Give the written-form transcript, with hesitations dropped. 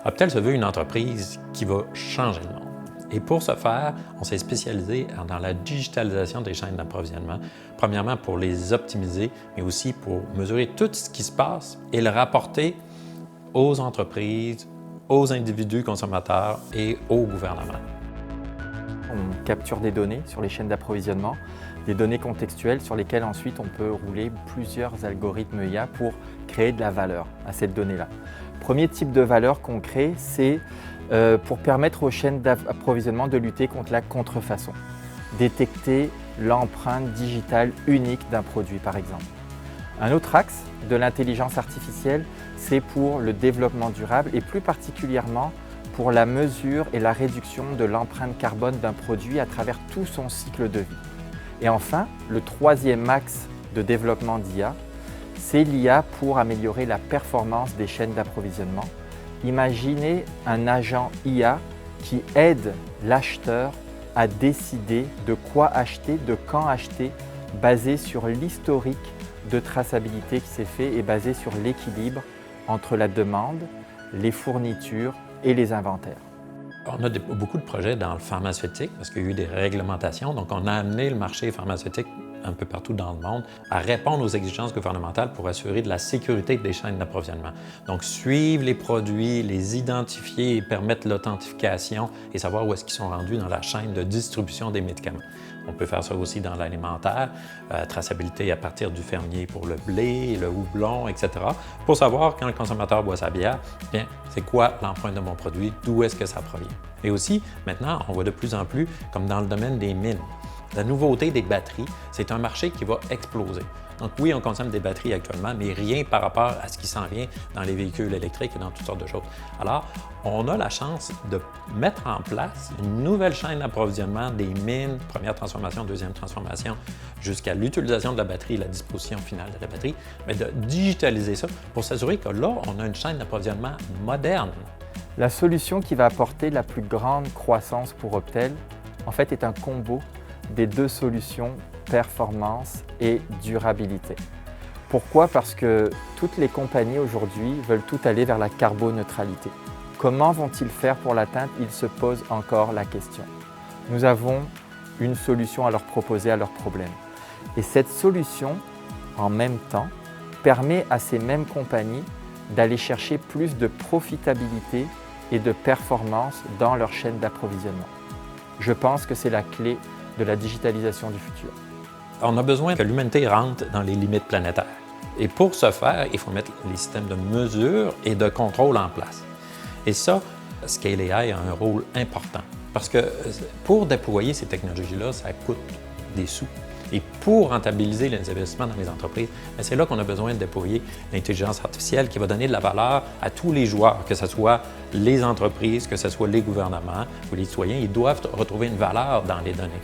Optel se veut une entreprise qui va changer le monde. Et pour ce faire, on s'est spécialisé dans la digitalisation des chaînes d'approvisionnement, premièrement pour les optimiser, mais aussi pour mesurer tout ce qui se passe et le rapporter aux entreprises, aux individus consommateurs et au gouvernement. On capture des données sur les chaînes d'approvisionnement, des données contextuelles sur lesquelles ensuite on peut rouler plusieurs algorithmes IA pour créer de la valeur à cette donnée-là. Premier type de valeur qu'on crée, c'est pour permettre aux chaînes d'approvisionnement de lutter contre la contrefaçon, détecter l'empreinte digitale unique d'un produit par exemple. Un autre axe de l'intelligence artificielle, c'est pour le développement durable et plus particulièrement pour la mesure et la réduction de l'empreinte carbone d'un produit à travers tout son cycle de vie. Et enfin, le troisième axe de développement d'IA, c'est l'IA pour améliorer la performance des chaînes d'approvisionnement. Imaginez un agent IA qui aide l'acheteur à décider de quoi acheter, de quand acheter, basé sur l'historique de traçabilité qui s'est fait et basé sur l'équilibre entre la demande, les fournitures et les inventaires. On a beaucoup de projets dans le pharmaceutique parce qu'il y a eu des réglementations. Donc, on a amené le marché pharmaceutique un peu partout dans le monde à répondre aux exigences gouvernementales pour assurer de la sécurité des chaînes d'approvisionnement. Donc, suivre les produits, les identifier et permettre l'authentification et savoir où est-ce qu'ils sont rendus dans la chaîne de distribution des médicaments. On peut faire ça aussi dans l'alimentaire, traçabilité à partir du fermier pour le blé, le houblon, etc. Pour savoir quand le consommateur boit sa bière, bien, c'est quoi l'empreinte de mon produit, d'où est-ce que ça provient. Et aussi, maintenant, on voit de plus en plus, comme dans le domaine des mines, la nouveauté des batteries, c'est un marché qui va exploser. Donc oui, on consomme des batteries actuellement, mais rien par rapport à ce qui s'en vient dans les véhicules électriques et dans toutes sortes de choses. Alors, on a la chance de mettre en place une nouvelle chaîne d'approvisionnement des mines, première transformation, deuxième transformation, jusqu'à l'utilisation de la batterie et la disposition finale de la batterie, mais de digitaliser ça pour s'assurer que là, on a une chaîne d'approvisionnement moderne. La solution qui va apporter la plus grande croissance pour Optel, en fait, est un combo des deux solutions performance et durabilité. Pourquoi? Parce que toutes les compagnies aujourd'hui veulent tout aller vers la carboneutralité. Comment vont-ils faire pour l'atteindre? Ils se posent encore la question. Nous avons une solution à leur proposer à leurs problèmes. Et cette solution, en même temps, permet à ces mêmes compagnies d'aller chercher plus de profitabilité et de performance dans leur chaîne d'approvisionnement. Je pense que c'est la clé de la digitalisation du futur. On a besoin que l'humanité rentre dans les limites planétaires. Et pour ce faire, il faut mettre les systèmes de mesure et de contrôle en place. Et ça, Scale AI a un rôle important. Parce que pour déployer ces technologies-là, ça coûte des sous. Et pour rentabiliser les investissements dans les entreprises, c'est là qu'on a besoin de déployer l'intelligence artificielle qui va donner de la valeur à tous les joueurs, que ce soit les entreprises, que ce soit les gouvernements ou les citoyens. Ils doivent retrouver une valeur dans les données.